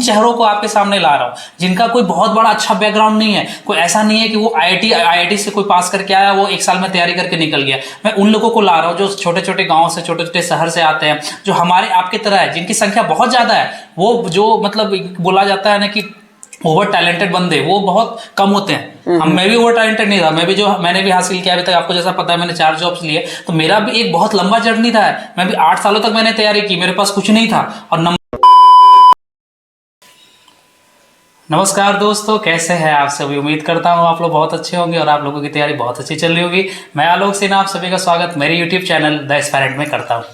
चेहरों को आपके सामने ला रहा हूँ जिनका कोई बहुत बड़ा अच्छा बैकग्राउंड नहीं है। कोई ऐसा नहीं है कि वो आईआईटी से कोई पास करके आया, वो 1 साल में तैयारी करके निकल गया। मैं उन लोगों को ला रहा हूँ जो छोटे छोटे गाँव से, छोटे छोटे शहर से आते हैं, जो हमारे आपकी तरह है, जिनकी संख्या बहुत ज़्यादा है। वो जो मतलब बोला जाता है ना कि ओवर टैलेंटेड बंदे वो बहुत कम होते हैं। मैं भी ओवर टैलेंटेड नहीं था, मैंने भी हासिल किया अभी तक, आपको जैसा पता है मैंने 4 जॉब्स लिए, तो मेरा भी एक बहुत लंबा जर्नी था। मैं भी 8 सालों तक मैंने तैयारी की, मेरे पास कुछ नहीं था। और नमस्कार दोस्तों, कैसे हैं आप सभी। उम्मीद करता हूँ आप लोग बहुत अच्छे होंगे और आप लोगों की तैयारी बहुत अच्छी चल रही होगी। मैं आलोक सिन्हा आप सभी का स्वागत मेरे यूट्यूब चैनल द एस्पायरेंट में करता हूँ।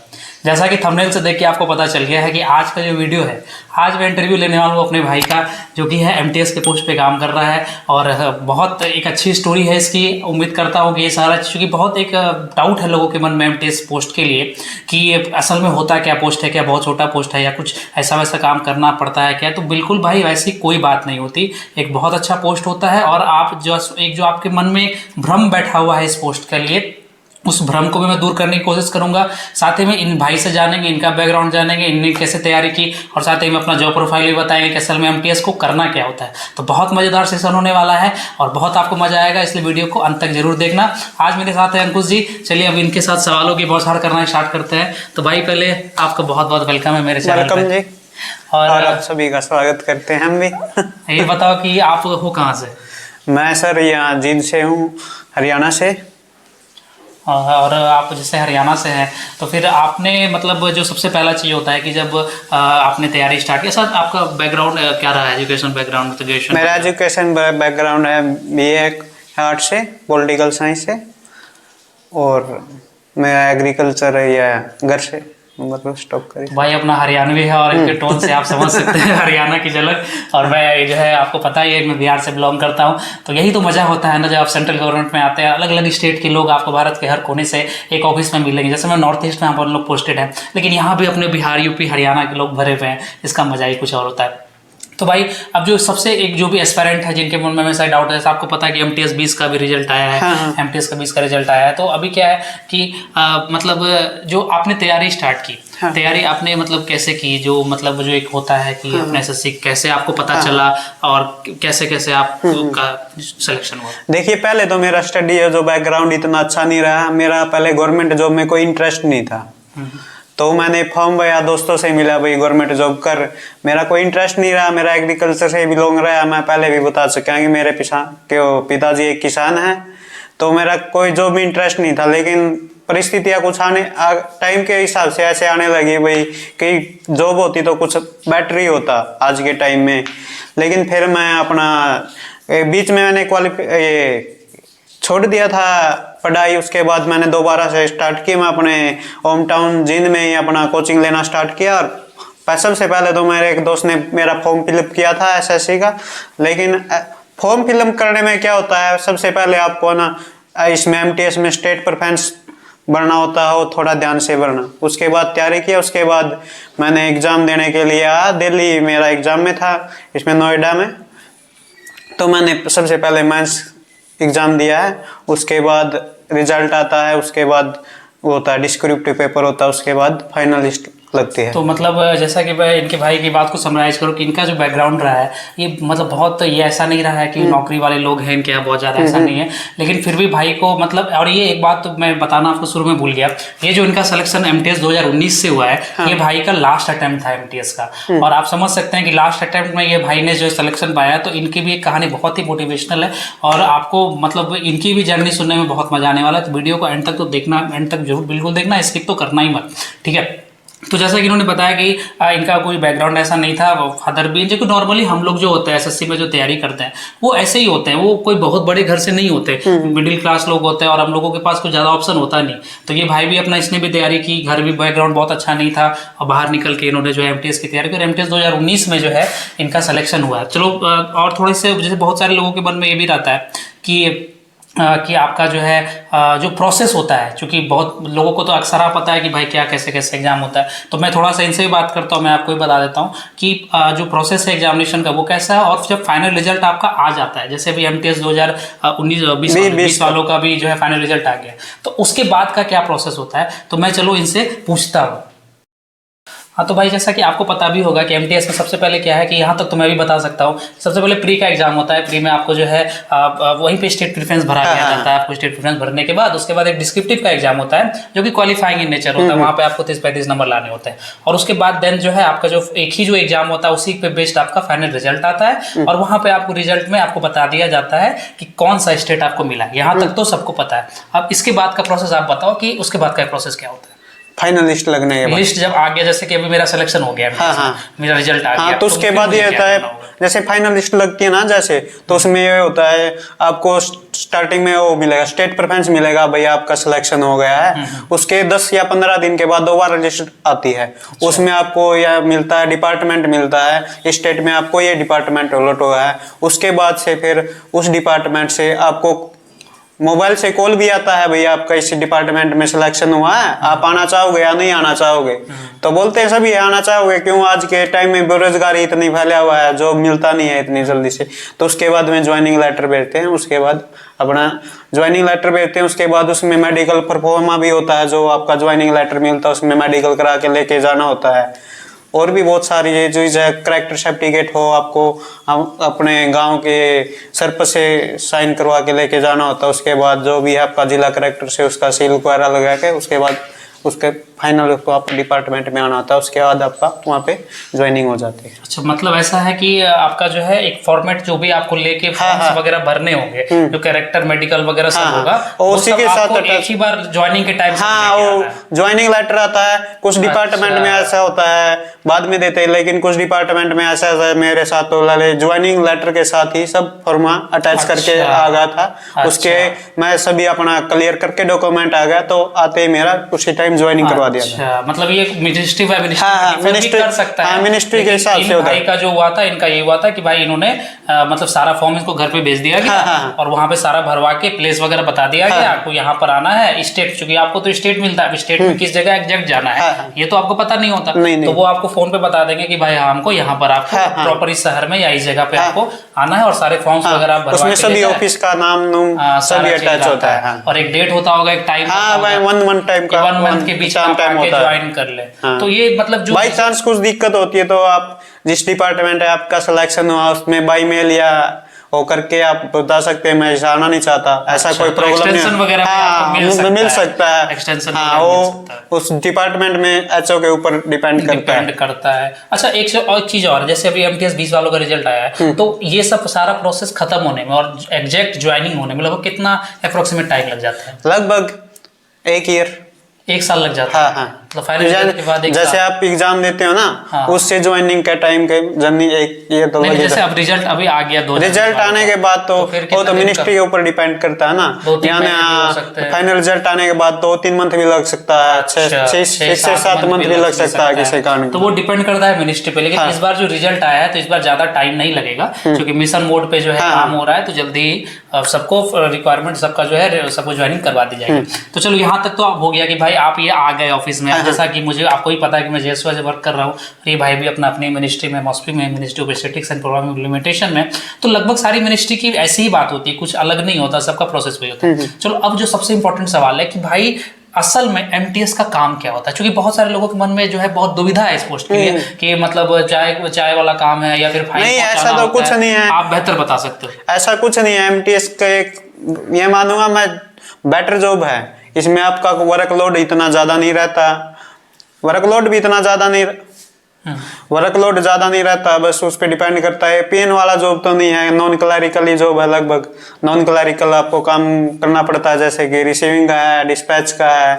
जैसा कि थंबनेल से देख के आपको पता चल गया है कि आज का जो वीडियो है, आज मैं इंटरव्यू लेने वाला हूँ अपने भाई का, जो कि है एमटीएस के पोस्ट पे काम कर रहा है। और बहुत एक अच्छी स्टोरी है इसकी। उम्मीद करता हूँ कि ये सारा, चूँकि बहुत एक डाउट है लोगों के मन में एमटीएस पोस्ट के लिए कि असल में होता क्या पोस्ट है, क्या बहुत छोटा पोस्ट है या कुछ ऐसा वैसा काम करना पड़ता है क्या। तो बिल्कुल भाई वैसी कोई बात नहीं होती, एक बहुत अच्छा पोस्ट होता है। और आप जो आपके मन में भ्रम बैठा हुआ है इस पोस्ट के लिए, उस भ्रम को भी मैं दूर करने की कोशिश करूंगा। साथ ही में इन भाई से जानेंगे, इनका बैकग्राउंड जानेंगे, इनने कैसे तैयारी की, और साथ ही में अपना जॉब प्रोफाइल भी बताएंगे कि असल में एमटीएस को करना क्या होता है। तो बहुत मज़ेदार सेशन होने वाला है और बहुत आपको मजा आएगा, इसलिए वीडियो को अंत तक जरूर देखना। आज मेरे साथ है अंकुश जी। चलिए अब इनके साथ सवालों की बौछार करना स्टार्ट करते हैं। तो भाई पहले आपका बहुत बहुत वेलकम है मेरे चैनल वेलकम जी, और आप सभी का स्वागत करते हैं हम भी। ये बताओ कि आप हो कहाँ से। मैं सर यहाँ जींद से हूँ, हरियाणा से। और आप जैसे हरियाणा से हैं, तो फिर आपने मतलब जो सबसे पहला चीज़ होता है कि जब आपने तैयारी स्टार्ट किया, सर आपका बैकग्राउंड क्या रहा है, एजुकेशन बैकग्राउंड? तो ग्रेजुएशन मेरा एजुकेशन बैकग्राउंड है बीए आर्ट से, पॉलिटिकल साइंस से, और मैं एग्रीकल्चर या घर से मतलब स्टॉप करी। भाई अपना हरियाणवी है और इनके टोन से आप समझ सकते हैं हरियाणा की झलक। और मैं जो है आपको पता ही है मैं बिहार से बिलोंग करता हूँ। तो यही तो मज़ा होता है ना, जब आप सेंट्रल गवर्नमेंट में आते हैं, अलग अलग स्टेट के लोग आपको भारत के हर कोने से एक ऑफिस में मिलेंगे। जैसे मैं नॉर्थ ईस्ट में अपन लोग पोस्टेड हैं, लेकिन यहाँ भी अपने बिहार, यूपी, हरियाणा के लोग भरे हुए हैं। इसका मज़ा ही कुछ और होता है। तो भाई अब जो सबसे एक जो भी एस्पायरेंट है जिनके मन में हमेशा डाउट है, जैसे आपको पता है कि एमटीएस 20 का भी रिजल्ट आया है। हाँ। एमटीएस का 20 का रिजल्ट आया है। तो अभी क्या है कि मतलब जो आपने तैयारी स्टार्ट की, हाँ। तैयारी आपने मतलब कैसे की, जो मतलब जो एक होता है कि हाँ। अपने एसएससी कैसे आपको पता चला और कैसे कैसे आपका सिलेक्शन हुआ? देखिए, पहले तो मेरा स्टडी जो बैकग्राउंड इतना अच्छा नहीं रहा। मेरा पहले गवर्नमेंट जॉब में कोई इंटरेस्ट नहीं था, तो मैंने फॉर्म भरा, दोस्तों से मिला, भाई गवर्नमेंट जॉब कर। मेरा कोई इंटरेस्ट नहीं रहा, मेरा एग्रीकल्चर से बिलोंग रहा। मैं पहले भी बता चुका कि मेरे पिताजी एक किसान हैं, तो मेरा कोई जॉब में इंटरेस्ट नहीं था। लेकिन परिस्थितियाँ कुछ टाइम के हिसाब से ऐसे आने लगी, भाई कई जॉब होती तो कुछ बेटर ही होता आज के टाइम में। लेकिन फिर मैं अपना बीच में मैंने छोड़ दिया था पढ़ाई। उसके बाद मैंने दोबारा से स्टार्ट की। मैं अपने होम टाउन जींद में ही अपना कोचिंग लेना स्टार्ट किया। और सबसे पहले तो मेरे एक दोस्त ने मेरा फॉर्म फिलअप किया था एसएससी का। लेकिन फॉर्म फिलअप करने में क्या होता है, सबसे पहले आपको ना इसमें एमटीएस में स्टेट प्रेफरेंस भरना होता है, वो थोड़ा ध्यान से भरना। उसके बाद तैयारी किया। उसके बाद मैंने एग्ज़ाम देने के लिए आया दिल्ली। मेरा एग्ज़ाम में था इसमें नोएडा में। तो मैंने सबसे पहले मेंस एग्ज़ाम दिया है। उसके बाद रिजल्ट आता है, उसके बाद वो होता है डिस्क्रिप्टिव पेपर होता है, उसके बाद फाइनल लिस्ट लगती है। तो मतलब जैसा कि मैं इनके भाई की बात को समराइज करूँ कि इनका जो बैकग्राउंड रहा है, ये मतलब बहुत, ये ऐसा नहीं रहा है कि नौकरी वाले लोग हैं इनके यहाँ बहुत ज़्यादा, ऐसा नहीं है। लेकिन फिर भी भाई को मतलब, और ये एक बात तो मैं बताना आपको शुरू में भूल गया, ये जो इनका सिलेक्शन एमटीएस 2019 से हुआ है, ये भाई का लास्ट अटेम्प्ट था एमटीएस का। और आप समझ सकते हैं कि लास्ट अटेम्प्ट में ये भाई ने जो सिलेक्शन पाया, तो इनकी भी एक कहानी बहुत ही मोटिवेशनल है और आपको मतलब इनकी भी जर्नी सुनने में बहुत मजा आने वाला है। तो वीडियो को एंड तक तो देखना, एंड तक जरूर बिल्कुल देखना, स्किप तो करना ही मत, ठीक है। तो जैसा कि इन्होंने बताया कि इनका कोई बैकग्राउंड ऐसा नहीं था। फादर भी, जो कि नॉर्मली हम लोग जो होते हैं एसएससी में जो तैयारी करते हैं वो ऐसे ही होते हैं, वो कोई बहुत बड़े घर से नहीं होते, मिडिल क्लास लोग होते हैं और हम लोगों के पास कुछ ज़्यादा ऑप्शन होता नहीं। तो ये भाई भी अपना, इसने भी तैयारी की, घर भी बैकग्राउंड बहुत अच्छा नहीं था और बाहर निकल के इन्होंने जो है एमटीएस की तैयारी की और एमटीएस 2019 में जो है इनका सिलेक्शन हुआ है। चलो, और थोड़े से जैसे बहुत सारे लोगों के मन में ये भी रहता है कि आपका जो है जो प्रोसेस होता है, क्योंकि बहुत लोगों को तो अक्सर पता है कि भाई क्या कैसे कैसे एग्जाम होता है। तो मैं थोड़ा सा इनसे भी बात करता हूँ, मैं आपको भी बता देता हूँ कि जो प्रोसेस है एग्जामिनेशन का वो कैसा है। और जब फाइनल रिजल्ट आपका आ जाता है, जैसे अभी एमटीएस 2019-20 वालों का भी जो है फाइनल रिजल्ट आ गया, तो उसके बाद का क्या प्रोसेस होता है, तो मैं चलो इनसे पूछता हूँ। हाँ तो भाई जैसा कि आपको पता भी होगा कि एमटीएस में सबसे पहले क्या है कि यहाँ तक तो मैं भी बता सकता हूँ, सबसे पहले प्री का एग्जाम होता है। प्री में आपको जो है वहीं पे स्टेट प्रेफरेंस भरा दिया जाता है। आपको स्टेट प्रेफरेंस भरने के बाद उसके बाद एक डिस्क्रिप्टिव का एग्जाम होता है जो कि क्वालिफाइंग इन नेचर होता है। वहाँ पे आपको 30-35 नंबर लाने होते हैं और उसके बाद देन जो है आपका जो एक ही जो एग्जाम होता है उसी पे बेस्ड आपका फाइनल रिजल्ट आता है और वहाँ पे आपको रिजल्ट में आपको बता दिया जाता है कि कौन सा स्टेट आपको मिला है। यहाँ तक तो सबको पता है। अब इसके बाद का प्रोसेस आप बताओ कि उसके बाद का प्रोसेस क्या होता है। फाइनल लिस्ट लगने के बाद, लिस्ट जब आ गया, जैसे कि अभी मेरा सिलेक्शन हो गया, मेरा रिजल्ट आ गया, तो उसके बाद ये होता है जैसे फाइनल लिस्ट लगती है ना, जैसे तो उसमें ये होता है आपको स्टार्टिंग में वो मिलेगा, स्टेट प्रेफरेंस मिलेगा, भाई आपका सिलेक्शन हो गया है। उसके 10 या 15 दिन के बाद दोबारा लिस्ट आती है। उसमें आपको यह मिलता है, डिपार्टमेंट मिलता है, स्टेट में आपको ये डिपार्टमेंट अलॉट हुआ है। उसके बाद से फिर उस डिपार्टमेंट से आपको मोबाइल से कॉल भी आता है, भैया आपका इस डिपार्टमेंट में सिलेक्शन हुआ है, आप आना चाहोगे या नहीं आना चाहोगे। तो बोलते हैं सभी आना चाहोगे, क्यों आज के टाइम में बेरोजगारी इतनी फैला हुआ है, जॉब मिलता नहीं है इतनी जल्दी से। तो उसके बाद में ज्वाइनिंग लेटर भेजते हैं, उसके बाद अपना ज्वाइनिंग लेटर भेजते हैं। उसके बाद उसमें मेडिकल परफॉर्मा भी होता है, जो आपका ज्वाइनिंग लेटर मिलता है उसमें मेडिकल करा के लेके जाना होता है। और भी बहुत सारी ये चीज है, करेक्टर सर्टिफिकेट हो, आपको हम अपने गांव के सरपंच से साइन करवा के लेके जाना होता है। उसके बाद जो भी है आपका जिला कलेक्टर से उसका सील वगैरह लगा के उसके बाद उसके फाइनल उसको आप डिपार्टमेंट में आना होता है। उसके बाद आपका वहाँ पे ज्वाइनिंग हो जाती है। अच्छा, मतलब ऐसा है कि आपका जो है एक फॉर्मेट जो भी आपको लेके फॉर्म्स वगैरह भरने होंगे, जो कैरेक्टर मेडिकल वगैरह सब होगा, और उसी के साथ एक ही बार ज्वाइनिंग के टाइम वो ज्वाइनिंग लेटर आता है। कुछ डिपार्टमेंट में ऐसा होता है बाद में देते हैं, लेकिन कुछ डिपार्टमेंट में ऐसा मेरे साथ तो ज्वाइनिंग लेटर के साथ ही सब फॉर्मा अटैच करके आ गया था। उसके मैं सभी अपना क्लियर करके डॉक्यूमेंट आ गया, तो आते ही मेरा उसी टाइम ज्वाइनिंग करवा दिया था। मतलब ये मिनिस्ट्री मिनिस्ट्री कर सकता है, मिनिस्ट्री के हिसाब से भाई का जो हुआ था, इनका ये हुआ था कि भाई इन्होंने मतलब सारा फॉर्म इसको घर पे भेज दिया गया और वहां पे सारा भरवा के प्लेस वगैरह बता दिया गया, आपको यहाँ पर आना है। स्टेट, चूंकि आपको तो स्टेट मिलता है, स्टेट में किस जगह एग्जैक्ट जाना है ये तो आपको पता नहीं होता, तो वो आपको फोन पे बता देंगे कि भाई हमको यहाँ पर आपको प्रॉपर इस शहर में या इस जगह पे आपको आना है और सारे फॉर्म्स वगैरह भरवा के सभी ऑफिस का नाम सभी अटैच होता है और एक डेट होता होगा, एक टाइम, 1 मंथ के बीच में ज्वाइन कर ले। तो ये मतलब जो बाई चांस कुछ दिक्कत होती है तो आप जिस डिपार्टमेंट है आपका सिलेक्शन हुआ उसमें बाई मेल या वो करके आप बता सकते हैं मैं आना नहीं चाहता, ऐसा कोई प्रॉब्लम नहीं, मिल सकता है एक्सटेंशन। वो उस डिपार्टमेंट में एचओ के ऊपर डिपेंड करता है। अच्छा, एक चीज और, जैसे अभी एमटीएस 20 वालों का रिजल्ट आया है, तो ये सब सारा प्रोसेस खत्म होने में और एग्जैक्ट ज्वाइनिंग होने में लगभग कितना अप्रोक्सीमेट टाइम लग जाता है? लगभग 1 ईयर, 1 साल लग जाता है। तो फाइनल के बाद जैसे आप एग्जाम देते हो ना, उससे ज्वाइनिंग का टाइम के जर्नी 1 ईयर तो लगे। जैसे अब रिजल्ट अभी आ गया, रिजल्ट आने के बाद तो वो तो मिनिस्ट्री के ऊपर डिपेंड करता है ना, यानी फाइनल रिजल्ट आने के बाद 2-3 मंथ भी लग सकता है, 6-7 मंथ भी लग सकता है किसी कारण, तो वो डिपेंड करता है मिनिस्ट्री पे। लेकिन इस बार जो रिजल्ट आया है तो इस बार ज्यादा टाइम नहीं लगेगा, क्योंकि मिशन मोड पे जो है काम हो रहा है, तो जल्दी सबको रिक्वायरमेंट सबका जो है सबको ज्वाइनिंग करवा दी जाएगी। तो चलो यहाँ तक तो अब हो गया कि भाई आप ये आ गए ऑफिस में। जैसा कि मुझे आपको ही पता है कि मैं जेएसवाई से वर्क कर रहा हूँ, ये भाई भी अपनी मिनिस्ट्री में, मॉस्पी में, ministry of statistics and programme implementation में, तो लगभग सारी मिनिस्ट्री की ऐसी ही बात होती है, कुछ अलग नहीं होता, सबका प्रोसेस वही होता है। चलो अब जो सबसे इंपॉर्टेंट सवाल है कि भाई असल में एमटीएस का काम क्या होता है, क्योंकि बहुत सारे लोगों के मन में जो है बहुत दुविधा है इस पोस्ट के लिए कि मतलब चाय वाला काम है या फिर फाइन। नहीं, ऐसा तो कुछ नहीं है, आप बेहतर बता सकते हो। ऐसा कुछ नहीं है। एमटीएस का एक ये मानूंगा मैं बेटर जॉब है, इसमें आपका वर्कलोड इतना ज्यादा नहीं रहता, वर्कलोड ज्यादा नहीं रहता, बस उस पर डिपेंड करता है। पेन वाला जॉब तो नहीं है, नॉन क्लरिकल जॉब है, लगभग नॉन क्लरिकल आपको काम करना पड़ता है, जैसे कि रिसीविंग का है, डिस्पैच का है,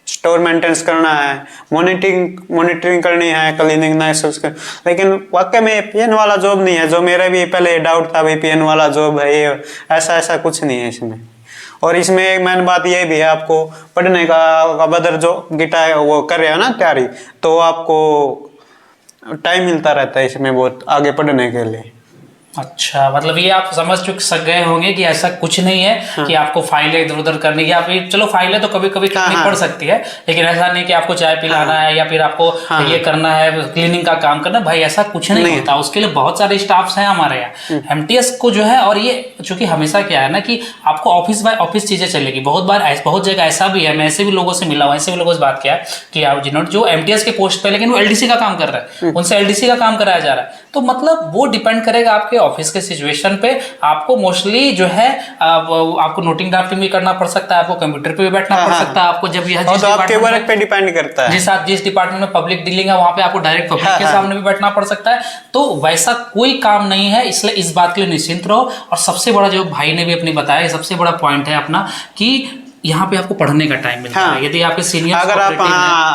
स्टोर मेंटेनेंस करना है, मॉनिटरिंग करनी है, क्लीनिंग लेकिन वाकई में पेन वाला जॉब नहीं है, जो मेरा भी पहले डाउट था भाई पेन वाला जॉब है ये, ऐसा कुछ नहीं है इसमें। और इसमें एक मेन बात ये भी है, आपको पढ़ने का बदर जो गिटार वो कर रहे हो ना तैयारी, तो आपको टाइम मिलता रहता है इसमें बहुत आगे पढ़ने के लिए। अच्छा, मतलब ये आप समझ गए होंगे कि ऐसा कुछ नहीं है कि आपको फाइलें इधर उधर करनी है। आप चलो फाइलें तो कभी कभी करनी पड़ सकती है, लेकिन ऐसा नहीं कि आपको चाय पिलाना है या फिर आपको ये करना है, क्लीनिंग का काम करना, भाई ऐसा कुछ नहीं होता। उसके लिए बहुत सारे स्टाफ्स हैं हमारे यहाँ एमटीएस को जो है। और ये चूंकि हमेशा क्या है ना कि आपको ऑफिस बाय ऑफिस चीजें चलेगी। बहुत बार बहुत जगह ऐसा भी है, मैं ऐसे भी लोगों से मिला हूँ, ऐसे भी लोगों से बात किया कि आप जिन्होंने जो एमटीएस के पोस्ट पे लेकिन वो एलडीसी का काम कर रहे हैं, उनसे एलडीसी का काम कराया जा रहा है। तो मतलब वो डिपेंड करेगा आपके ऑफिस के सिचुएशन पे। आपको मोस्टली जो है आपको नोटिंग ड्राफ्टिंग भी करना पड़ सकता है, आपको कंप्यूटर पे भी बैठना पड़ सकता है। आपको जब यह तो आपके वर्क पे डिपेंड करता है, जिस डिपार्टमेंट में पब्लिक डीलिंग है वहां पे आपको डायरेक्ट पब्लिक के सामने भी बैठना पड़ सकता है। तो वैसा कोई काम नहीं है, इसलिए इस बात के लिए निश्चिंत रहो। और सबसे बड़ा जो भाई ने भी अपनी बताया, सबसे बड़ा पॉइंट है अपना कि यहाँ पे आपको पढ़ने का टाइम मिलता है। यदि आपके सीनियर अगर आप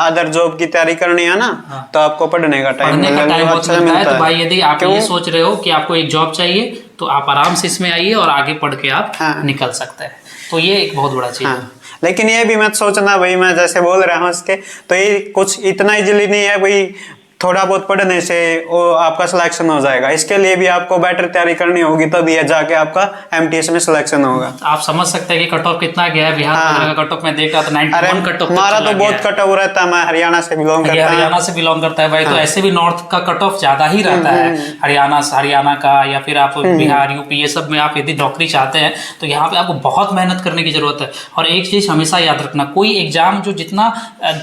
अदर जॉब की तैयारी करनी है ना, तो आपको पढ़ने का टाइम मिलता है। तो भाई यदि आप ये सोच रहे हो कि आपको एक जॉब चाहिए, तो आप आराम से इसमें आइए और आगे पढ़ के आप निकल सकते हैं। तो ये एक बहुत बड़ा चीज है। लेकिन ये भी मत सोचना भाई, मैं जैसे बोल रहा हूँ इसके, तो ये कुछ इतना इजीली नहीं है भाई थोड़ा बहुत पढ़ने से वो आपका सिलेक्शन हो जाएगा। इसके लिए भी आपको बेटर तैयारी करनी होगी, तभी जाके आपका एमटीएस में सिलेक्शन होगा। आप समझ सकते हैं कि कट ऑफ कितना गया है बिहार का कट ऑफ में देख रहा था 91 कट ऑफ। हमारा तो बहुत कट ऑफ रहता है, मैं हरियाणा से बिलोंग करता हूं। हरियाणा से बिलोंग करता है भाई, तो ऐसे भी नॉर्थ का कट ऑफ ज्यादा ही रहता है हरियाणा का, या फिर आप बिहार यूपी ये सब में आप यदि नौकरी चाहते हैं तो यहाँ पे आपको बहुत मेहनत करने की जरूरत है। और एक चीज हमेशा याद रखना, कोई एग्जाम जो जितना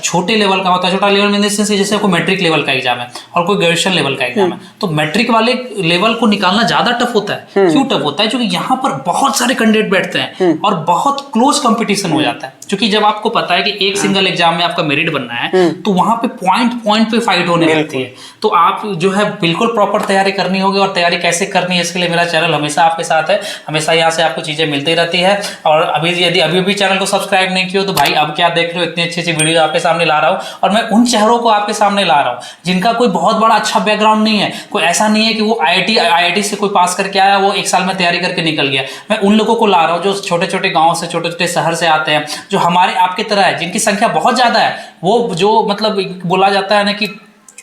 छोटे लेवल का होता है, छोटा लेवल में जैसे कोई मैट्रिक लेवल का एग्जाम है और कोई ग्रेजुएशन लेवल का एग्जाम है, तो मैट्रिक वाले लेवल को निकालना ज्यादा टफ होता है। क्यों टफ होता है? क्योंकि यहाँ पर बहुत सारे कैंडिडेट बैठते हैं और बहुत क्लोज कंपटीशन हो जाता है। क्योंकि जब आपको पता है कि एक सिंगल एग्जाम में आपका मेरिट बनना है, तो वहां पे पॉइंट पे फाइट होने लगती है। तो आप जो है बिल्कुल प्रॉपर तैयारी करनी होगी। और तैयारी कैसे करनी है, इसके लिए मेरा चैनल हमेशा आपके साथ है, हमेशा यहाँ से आपको चीजें मिलती रहती है। और अभी भी चैनल को सब्सक्राइब नहीं किया तो भाई अब क्या देख रहे हो, इतनी अच्छी वीडियो आपके सामने ला रहा हूँ। और मैं उन चेहरों को आपके सामने ला रहा हूँ जिनका कोई बहुत बड़ा अच्छा बैकग्राउंड नहीं है। कोई ऐसा नहीं है कि वो आईआईटी से कोई पास करके आया, वो एक साल में तैयारी करके निकल गया। मैं उन लोगों को ला रहा हूँ जो छोटे छोटे गाँव से, छोटे छोटे शहर से आते हैं, जो हमारे आपके तरह है, जिनकी संख्या बहुत ज्यादा है। वो जो मतलब बोला जाता है ना कि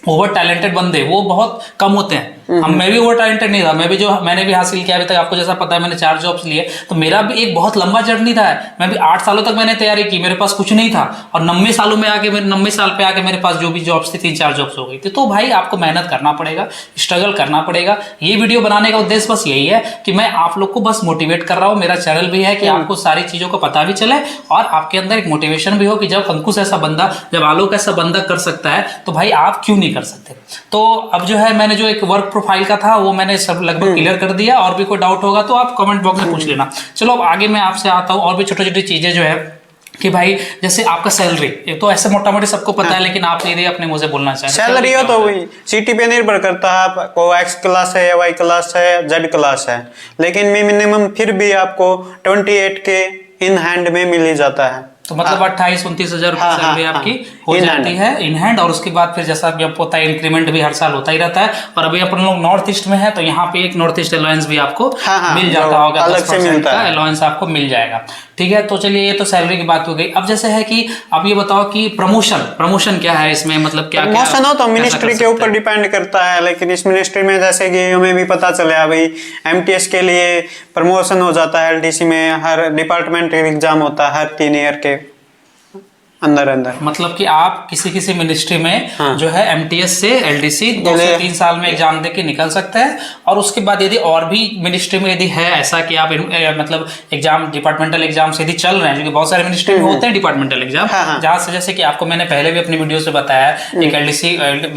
ओवर टैलेंटेड बंदे वो बहुत कम होते हैं। मैं भी ओवर टैलेंटेड नहीं था, मैंने भी हासिल किया अभी तक। आपको जैसा पता है मैंने 4 जॉब्स लिए, तो मेरा भी एक बहुत लंबा जर्नी था। मैं भी 8 सालों तक मैंने तैयारी की, मेरे पास कुछ नहीं था। और 90 सालों में आके 90 साल पे आके मेरे पास जो भी जॉब्स थी 3-4 जॉब्स हो गई थी। तो भाई आपको मेहनत करना पड़ेगा, स्ट्रगल करना पड़ेगा। ये वीडियो बनाने का उद्देश्य बस यही है कि मैं आप लोग को बस मोटिवेट कर रहा हूँ। मेरा चैनल भी है कि आपको सारी चीजों का पता भी चले और आपके अंदर एक मोटिवेशन भी हो कि जब अंकुश ऐसा बंदा, जब आलोक ऐसा बंदा कर सकता है तो भाई आप क्यों नहीं कर सकते। तो अब जो है मैंने जो एक वर्क प्रोफाइल का था वो मैंने सब लगभग क्लियर कर दिया। और भी कोई डाउट होगा तो आप कमेंट बॉक्स में पूछ लेना। चलो अब आगे मैं आपसे आता हूँ और भी छोटी छोटी चीजें जो है कि भाई जैसे आपका सैलरी, एक तो ऐसे मोटा मोटी सबको पता है, लेकिन आप यदि अपने मुंह से बोलना चाहें सैलरी हो तो वही सिटी पे निर्भर करता है। आपको एक्स क्लास है या वाई क्लास है, जेड क्लास है, लेकिन मिनिमम फिर भी आपको 28 के इन हैंड में मिल ही जाता है। तो मतलब 28-29 हजार रुपये सैलरी आपकी हो जाती है इन हैंड। और उसके बाद फिर जैसा भी आपको होता है, इंक्रीमेंट भी हर साल होता ही रहता है। और अभी अपन लोग नॉर्थ ईस्ट में है तो यहाँ पे एक नॉर्थ ईस्ट अलाउंस भी आपको मिल जाता होगा, अलग से मिलता है, अलाउंस आपको मिल जाएगा। ठीक है, तो चलिए ये तो सैलरी की बात हो गई। अब जैसे है कि आप ये बताओ कि प्रमोशन क्या है इसमें, मतलब क्या प्रमोशन हो तो मिनिस्ट्री के ऊपर डिपेंड करता है। लेकिन इस मिनिस्ट्री में जैसे कि हमें भी पता चला भाई एमटीएस के लिए प्रमोशन हो जाता है। एलडीसी में हर डिपार्टमेंट एग्जाम होता है हर 3 ईयर के अंदर। मतलब कि आप किसी मिनिस्ट्री में जो है एमटीएस से एलडीसी 2 से 3 साल में एग्जाम देके निकल सकते हैं। और उसके बाद यदि और भी मिनिस्ट्री में यदि है ऐसा कि आप मतलब एग्जाम डिपार्टमेंटल एग्जाम से यदि चल रहे हैं, क्योंकि बहुत सारे मिनिस्ट्री में होते हैं डिपार्टमेंटल एग्जाम, जहाँ से जैसे कि आपको मैंने पहले भी अपनी वीडियो से बताया, एक एलडीसी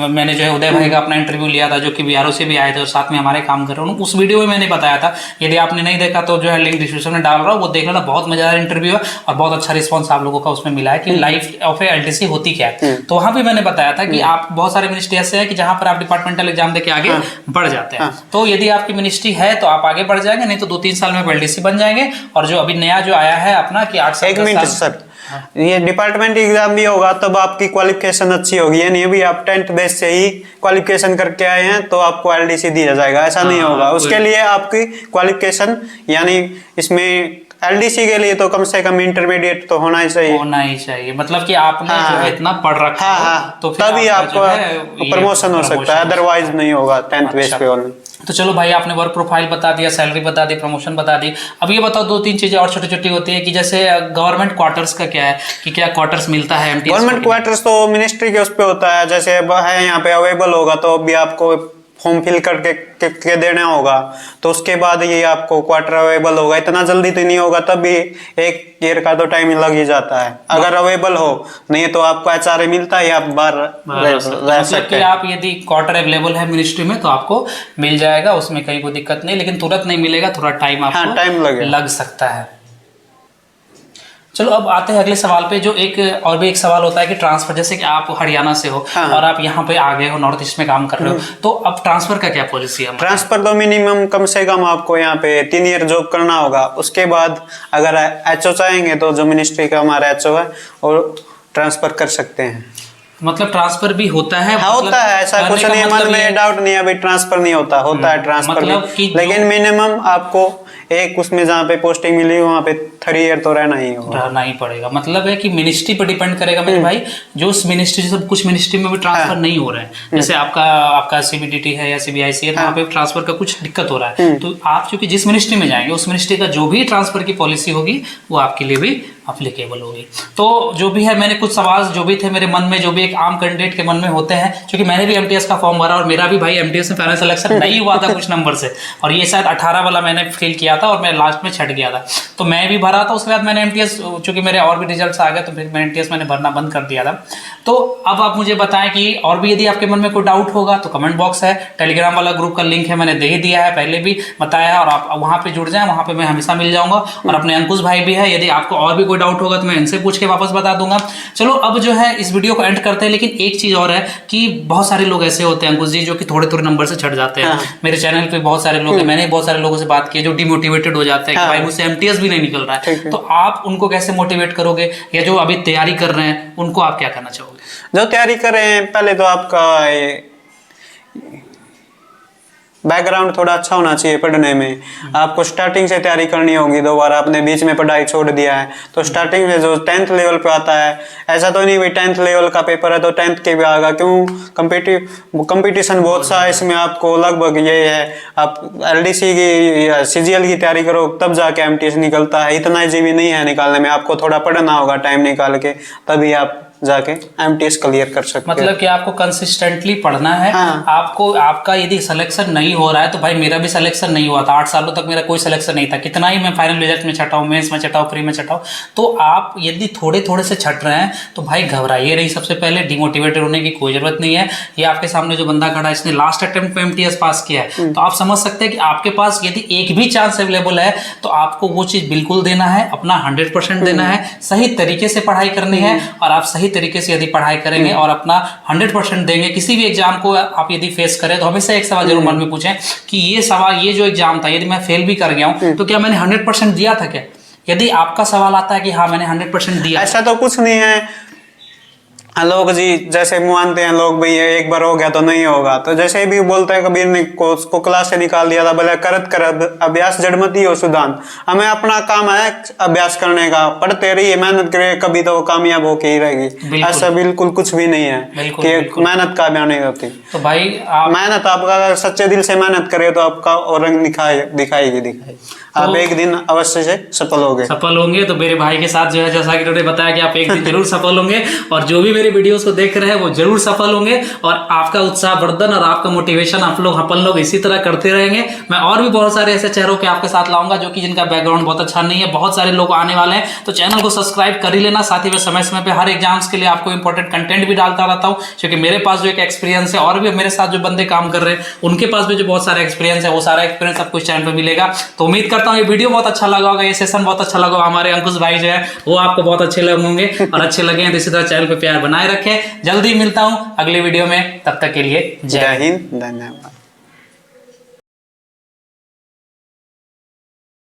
मैंने जो है उदय भाई का अपना इंटरव्यू लिया था, जो कि बीआरओ से भी आए थे और साथ में हमारे काम कर रहे हैं। उस वीडियो में मैंने बताया था, यदि आपने नहीं देखा तो जो है लिंक डिस्क्रिप्शन में डाल रहा हूँ, वो देख लेना। बहुत मजेदार इंटरव्यू है और बहुत अच्छा रिस्पॉन्स आप लोगों का उसमें मिला है कि लाइफ ऑफ एलडीसी होती क्या है। तो वहां भी मैंने बताया था कि आप बहुत सारे मिनिस्ट्री ऐसे है कि जहां पर आप डिपार्टमेंटल एग्जाम देके आगे बढ़ जाते हैं। तो यदि आपकी मिनिस्ट्री है तो आप आगे बढ़ जाएंगे, नहीं तो 2-3 साल में एलडीसी बन जाएंगे। और जो अभी नया जो आया है अपना कि 8 साल, 1 मिनट सर, ये डिपार्टमेंट एग्जाम भी होगा तब आपकी क्वालिफिकेशन अच्छी होगी। यानी अभी आप 10th बेस से ही क्वालिफिकेशन करके आए हैं तो आपको एलडीसी दिया जाएगा, ऐसा नहीं होगा। उसके लिए आपकी क्वालिफिकेशन, यानी इसमें एलडीसी के लिए तो कम से कम इंटरमीडिएट तो होना ही चाहिए। मतलब कि आपने जो है इतना पढ़ रखा है तो तभी आपको प्रमोशन हो सकता है, अदरवाइज नहीं होगा 10th बेस पे। तो चलो भाई, आपने वर्क प्रोफाइल बता दिया, सैलरी बता दी, प्रमोशन बता दी। अब ये बताओ 2-3 चीजें और छोटी छोटी होती है कि जैसे गवर्नमेंट क्वार्टर्स का क्या है, कि क्या क्वार्टर्स मिलता है एमटीएस? गवर्नमेंट क्वार्टर्स तो मिनिस्ट्री के उस पे होता है, जैसे अब है यहाँ पे अवेलेबल होगा तो अभी आपको फॉर्म फिल करके के देना होगा, तो उसके बाद ये आपको क्वार्टर अवेलेबल होगा। इतना जल्दी तो नहीं होगा, तब भी 1 ईयर का तो टाइम लग ही जाता है अगर अवेलेबल हो, नहीं तो आपको एचआरए मिलता है, आप बाहर रह सकते कि हैं। आप यदि क्वार्टर अवेलेबल है मिनिस्ट्री में तो आपको मिल जाएगा, उसमें कहीं कोई दिक्कत नहीं, लेकिन तुरंत नहीं मिलेगा, थोड़ा टाइम आपको टाइम लग सकता है। चलो अब आते हैं अगले सवाल पे, जो और भी एक सवाल होता है कि ट्रांसफर, जैसे कि आप हरियाणा से हो और आप यहाँ पे आ गए हो, नॉर्थ ईस्ट में काम कर रहे हो, तो अब ट्रांसफर का क्या पॉलिसी है? ट्रांसफर तो मिनिमम कम से कम आपको यहाँ पे 3 ईयर जॉब करना होगा। उसके बाद अगर एचओ चाहेंगे तो जो मिनिस्ट्री का हमारा एचओ है और ट्रांसफर कर सकते हैं। मतलब ट्रांसफर भी होता है? हाँ, होता है, ऐसा कुछ नहीं है, मन में डाउट नहीं है भाई ट्रांसफर नहीं होता, होता है ट्रांसफर भी, लेकिन मिनिमम आपको एक उसमें जहाँ पे पोस्टिंग मिली वहाँ पे 3 ईयर तो रहना ही पड़ेगा। मतलब है कि मिनिस्ट्री पर डिपेंड करेगा मेरे भाई, जो उस मिनिस्ट्री से, कुछ मिनिस्ट्री में भी ट्रांसफर नहीं हो रहा है, जैसे आपका सीबीडीटी है या सीबीआईसी है, वहाँ पे ट्रांसफर का कुछ दिक्कत हो रहा है, तो आप चूंकि जिस मिनिस्ट्री में जाएंगे उस मिनिस्ट्री का जो भी ट्रांसफर की पॉलिसी होगी वो आपके लिए भी अप्लीकेबल होगी। तो जो भी है, मैंने कुछ सवाल जो भी थे मेरे मन में, जो भी एक आम कैंडिडेट के मन में होते हैं, क्योंकि मैंने भी एमटीएस का फॉर्म भरा और मेरा भी भाई एमटीएस में फाइनल सिलेक्शन नहीं हुआ था कुछ नंबर से, और ये शायद 18 वाला मैंने फिल किया था और मैं लास्ट में छट गया था, तो मैं भी भरा था। उसके बाद मैंने एमटीएस, चूंकि मेरे और भी रिजल्ट्स आ गए तो फिर मैं एमटीएस मैंने भरना बंद कर दिया था। तो अब आप मुझे बताएं कि और भी यदि आपके मन में कोई डाउट होगा तो कमेंट बॉक्स है, टेलीग्राम वाला ग्रुप का लिंक है, मैंने दे ही दिया है, पहले भी बताया है, और आप वहाँ पे जुड़ जाएं, वहाँ पे मैं हमेशा मिल जाऊंगा। और अपने अंकुश भाई भी है, यदि आपको और भी कोई डाउट होगा तो मैं इनसे पूछ के वापस बता दूंगा। चलो अब जो है इस वीडियो को एंड करते हैं, लेकिन एक चीज और है कि बहुत सारे लोग ऐसे होते हैं अंकुश जी, जो कि थोड़े थोड़े नंबर से छट जाते हैं। मेरे चैनल पे बहुत सारे लोग हैं, मैंने बहुत सारे लोगों से बात की, जो डिमोटिवेटेड हो जाते हैं कि भाई मुझसे एमटीएस भी नहीं निकल रहा है, तो आप उनको कैसे मोटिवेट करोगे, या जो अभी तैयारी कर रहे हैं उनको आप क्या करना चाहोगे? जो तैयारी कर रहे हैं, पहले तो आपका बैकग्राउंड थोड़ा अच्छा होना चाहिए पढ़ने में। आपको स्टार्टिंग से तैयारी करनी होगी, दोबारा आपने बीच में पढ़ाई छोड़ दिया है तो स्टार्टिंग में जो 10th लेवल पे आता है, ऐसा तो नहीं भाई 10th लेवल का पेपर है तो 10th के भी आएगा, क्यों कंपटीशन बहुत सा है इसमें। आपको लगभग ये है, आप एलडीसी की या सीजीएल की तैयारी करो तब जाके एमटीएस निकलता है, इतना ईजी नहीं है निकालने में, आपको थोड़ा पढ़ना होगा टाइम निकाल के, तभी आप जाके एमटीएस क्लियर कर सकते हैं। मतलब कि आपको कंसिस्टेंटली पढ़ना है। आपको, आपका यदि सिलेक्शन नहीं हो रहा है तो भाई मेरा भी सिलेक्शन नहीं हुआ था, 8 सालों तक मेरा कोई सिलेक्शन नहीं था, कितना ही मैं फाइनल रिजल्ट में छटा हूँ, मेंस में छटा हूँ, प्री में छटा हूँ। तो आप यदि थोड़े थोड़े से छट रहे हैं तो भाई घबराइए नहीं, सबसे पहले डिमोटिवेटेड होने की कोई जरूरत नहीं है। ये आपके सामने जो बंदा खड़ा है, इसने लास्ट अटेम्प्ट पे एमटीएस पास किया है, तो आप समझ सकते हैं कि आपके पास यदि एक भी चांस अवेलेबल है तो आपको वो चीज बिल्कुल देना है, अपना 100% देना है, सही तरीके से पढ़ाई करनी है, और आप सही तरीके से यदि पढ़ाई करेंगे और अपना 100% देंगे, किसी भी एग्जाम को आप यदि फेस करें तो हमेशा एक सवाल जरूर मन में पूछें कि ये सवाल, ये जो एग्जाम था, यदि मैं फेल भी कर गया हूं तो क्या मैंने 100% दिया था क्या? यदि आपका सवाल आता है कि हाँ मैंने 100% दिया, ऐसा तो कुछ नहीं है। लोग जी जैसे मानते हैं लोग भाई एक बार हो गया तो नहीं होगा, तो जैसे भी बोलते हैं कबीर ने को क्लास से निकाल दिया था, भले करत कर अभ्यास जड़मती हो सुदान। हमें अपना काम है अभ्यास करने का, पढ़ते रहिए, मेहनत करिए, कभी तो कामयाब होके ही रहेगी। ऐसा बिल्कुल कुछ भी नहीं है कि मेहनत कामयाब नहीं होती। तो भाई मेहनत, आपका सच्चे दिल से मेहनत करे तो आपका और रंग दिखाएगी। आप एक दिन अवश्य से सफल होंगे। तो मेरे भाई के साथ जो है, जैसा कि उन्होंने बताया कि आप एक दिन जरूर सफल होंगे, और जो भी मेरे वीडियोस को देख रहे हैं वो जरूर सफल होंगे, और आपका उत्साह वर्धन और आपका मोटिवेशन अपन लोग इसी तरह करते रहेंगे। मैं और भी बहुत सारे ऐसे चेहरों के आपके साथ लाऊंगा जो कि जिनका बैकग्राउंड बहुत अच्छा नहीं है, बहुत सारे लोग आने वाले हैं, तो चैनल को सब्सक्राइब कर ही लेना। साथ ही मैं समय समय पे हर एग्जाम्स के लिए आपको इंपॉर्टेंट कंटेंट भी डालता रहता हूँ, क्योंकि मेरे पास जो एक एक्सपीरियंस है, और भी मेरे साथ जो बंदे काम कर रहे हैं उनके पास भी जो बहुत सारा एक्सपीरियंस है, वो सारा एक्सपीरियंस आपको इस चैनल पर मिलेगा। तो उम्मीद करता हूँ ये वीडियो बहुत अच्छा लगा होगा, ये सेशन बहुत अच्छा लगा होगा, हमारे अंकुश भाई जो है वो आपको बहुत अच्छे लगे होंगे, और अच्छे लगे हैं तो इसी तरह चैनल पे प्यार बनाए रखें। जल्दी मिलता हूं अगले वीडियो में, तब तक के लिए जय हिंद, धन्यवाद।